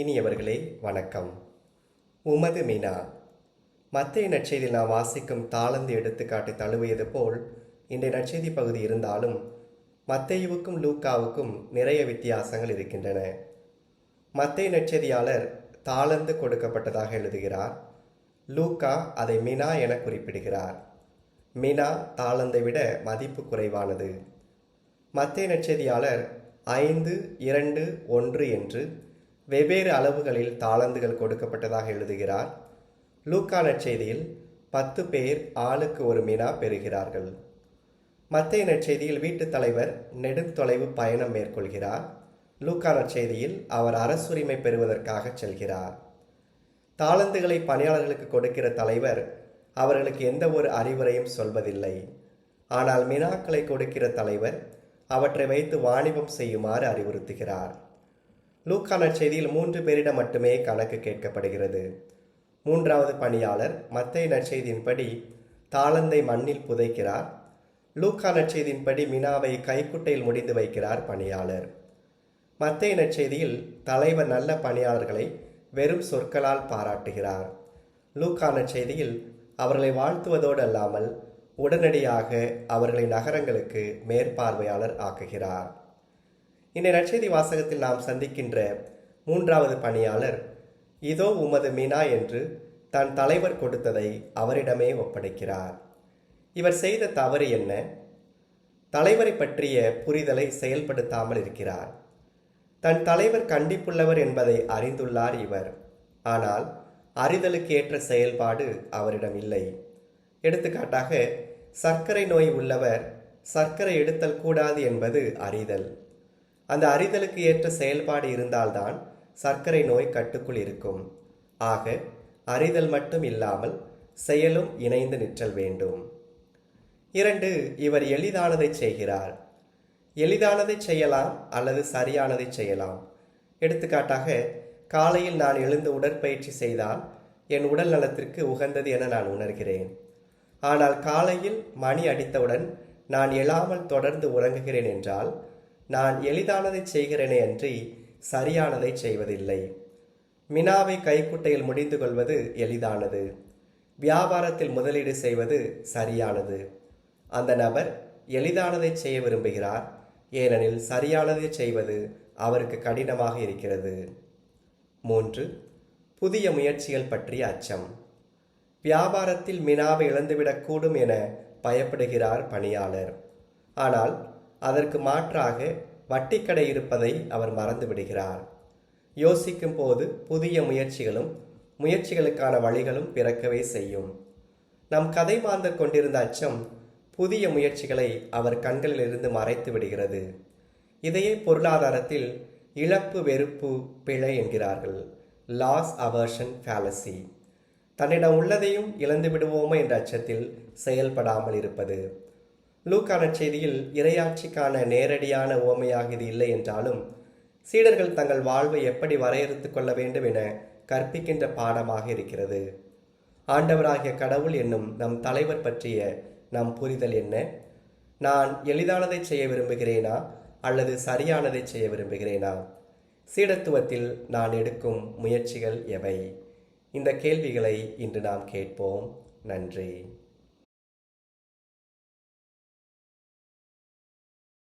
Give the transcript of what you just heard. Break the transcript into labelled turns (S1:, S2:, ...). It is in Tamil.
S1: இனியவர்களே வணக்கம். உமது மீனா. மத்தேயு நற்செய்தியில் நாம் வாசிக்கும் தாளந்து எடுத்துக்காட்டு தழுவியது போல் இன்றைய நற்செய்தி பகுதி இருந்தாலும் மத்தேயுவுக்கும் லூக்காவுக்கும் நிறைய வித்தியாசங்கள் இருக்கின்றன. மத்தேயு நற்செய்தியாளர் தாளந்து கொடுக்கப்பட்டதாக எழுதுகிறார். லூக்கா அதை மினா என குறிப்பிடுகிறார். மினா தாளந்தை விட மதிப்பு குறைவானது. மத்தேயு நற்செய்தியாளர் 5, 2, 1 என்று வெவ்வேறு அளவுகளில் தாளந்துகள் கொடுக்கப்பட்டதாக எழுதுகிறார். லூக்கா நற்செய்தியில் 10 பேர் ஆளுக்கு ஒரு மினா பெறுகிறார்கள். மத்தேயு நற்செய்தியில் வீட்டுத் தலைவர் நெடுந்தொலைவு பயணம் மேற்கொள்கிறார். லூக்கா நற்செய்தியில் அவர் அரசுரிமை பெறுவதற்காக செல்கிறார். தாளந்துகளை பணியாளர்களுக்கு கொடுக்கிற தலைவர் அவர்களுக்கு எந்த ஒரு அறிவுரையும் சொல்வதில்லை. ஆனால் மினாக்களை கொடுக்கிற தலைவர் அவற்றை வைத்து வாணிபம் செய்யுமாறு அறிவுறுத்துகிறார். லூக்கா நற்செய்தியில் 3 பேரிடம் மட்டுமே கணக்கு கேட்கப்படுகிறது. 3வது பணியாளர் மத்தேயு நற்செய்தியின்படி தாளந்தை மண்ணில் புதைக்கிறார். லூக்கா நற்செய்தியின்படி மினாவை கைக்குட்டையில் முடிந்து வைக்கிறார் பணியாளர். மத்தேயு நற்செய்தியில் தலைவர் நல்ல பணியாளர்களை வெறும் சொற்களால் பாராட்டுகிறார். லூக்கா நற்செய்தியில் அவர்களை வாழ்த்துவதோடு அல்லாமல் உடனடியாக அவர்களை நகரங்களுக்கு மேற்பார்வையாளர் ஆக்குகிறார். இந்த நற்செய்தி வாசகத்தில் நாம் சந்திக்கின்ற 3வது பணியாளர் இதோ உமது மீனா என்று தன் தலைவர் கொடுத்ததை அவரிடமே ஒப்படைக்கிறார். இவர் செய்த தவறு என்ன? தலைவரை பற்றிய புரிதலை செயல்படுத்தாமல் இருக்கிறார். தன் தலைவர் கண்டிப்புள்ளவர் என்பதை அறிந்துள்ளார் இவர். ஆனால் அறிதலுக்கு ஏற்ற செயல்பாடு அவரிடம் இல்லை. எடுத்துக்காட்டாக, சர்க்கரை நோய் உள்ளவர் சர்க்கரை எடுத்தல் கூடாது என்பது அறிதல். அந்த அறிதலுக்கு ஏற்ற செயல்பாடு இருந்தால்தான் சர்க்கரை நோய் கட்டுக்குள் இருக்கும். ஆக அறிதல் மட்டும் இல்லாமல் செயலும் இணைந்து நிற்றல் வேண்டும். 2, இவர் எளிதானதை செய்கிறார். எளிதானதை செய்யலாம் அல்லது சரியானதை செய்யலாம். எடுத்துக்காட்டாக, காலையில் நான் எழுந்து உடற்பயிற்சி செய்தால் என் உடல் நலத்திற்கு உகந்தது என நான் உணர்கிறேன். ஆனால் காலையில் மணி அடித்தவுடன் நான் எழாமல் தொடர்ந்து உறங்குகிறேன் என்றால் நான் எளிதானதை செய்கிறேனே அன்றி சரியானதை செய்வதில்லை. மினாவை கைக்குட்டையில் முடிந்து கொள்வது எளிதானது. வியாபாரத்தில் முதலீடு செய்வது சரியானது. அந்த நபர் எளிதானதை செய்ய விரும்புகிறார், ஏனெனில் சரியானதை செய்வது அவருக்கு கடினமாக இருக்கிறது. 3, புதிய முயற்சிகள் பற்றிய அச்சம். வியாபாரத்தில் மினாவை இழந்துவிடக்கூடும் என பயப்படுகிறார் பணியாளர். ஆனால் அதற்கு மாற்றாக வட்டிக்கடை இருப்பதை அவர் மறந்து விடுகிறார். யோசிக்கும் போது புதிய முயற்சிகளுக்கான வழிகளும் பிறக்கவே செய்யும். நம் கதை மாந்தர் கொண்டிருந்த அச்சம் புதிய முயற்சிகளை அவர் கண்களிலிருந்து மறைத்து விடுகிறது. இதையே பொருளாதாரத்தில் இழப்பு வெறுப்பு பிழை என்கிறார்கள். Loss aversion fallacy. தன்னிடம் உள்ளதையும் இழந்து விடுவோமோ என்ற அச்சத்தில் செயல்படாமல் இருப்பது. லூக்கா நற்செய்தியில் இறையாட்சிக்கான நேரடியான உவமையாக இது இல்லை என்றாலும் சீடர்கள் தங்கள் வாழ்வை எப்படி வரையறுத்து கொள்ள வேண்டும் என கற்பிக்கின்ற பாடமாக இருக்கிறது. ஆண்டவராகிய கடவுள் என்னும் நம் தலைவர் பற்றிய நம் புரிதல் என்ன? நான் எளிதானதை செய்ய விரும்புகிறேனா அல்லது சரியானதை செய்ய விரும்புகிறேனா? சீடத்துவத்தில் நான் எடுக்கும் முயற்சிகள் எவை? இந்த கேள்விகளை இன்று நாம் கேட்போம். நன்றி.